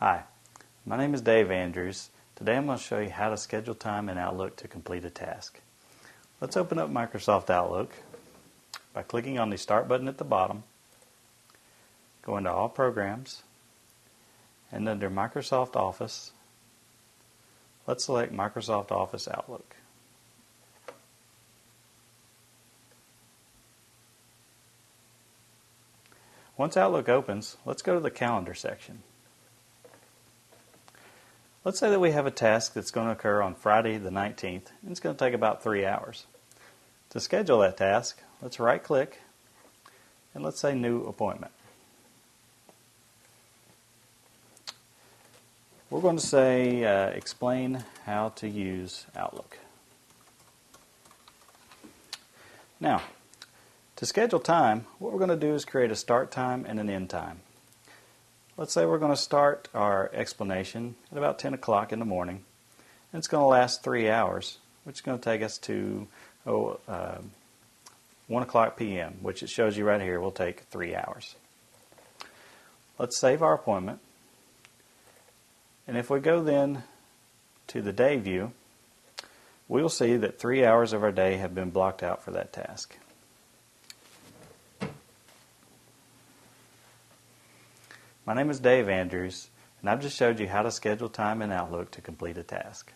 Hi, my name is Dave Andrews. Today I'm going to show you how to schedule time in Outlook to complete a task. Let's open up Microsoft Outlook by clicking on the Start button at the bottom, go into All Programs, and under Microsoft Office, let's select Microsoft Office Outlook. Once Outlook opens, let's go to the Calendar section. Let's say that we have a task that's going to occur on Friday the 19th, and it's going to take about 3 hours. To schedule that task, let's right-click, and let's say New Appointment. We're going to say Explain how to use Outlook. Now, to schedule time, what we're going to do is create a start time and an end time. Let's say we're going to start our explanation at about 10 o'clock in the morning, and it's going to last 3 hours, which is going to take us to 1 o'clock p.m., which it shows you right here will take 3 hours. Let's save our appointment, and if we go then to the day view, we'll see that 3 hours of our day have been blocked out for that task. My name is Dave Andrews, and I've just showed you how to schedule time in Outlook to complete a task.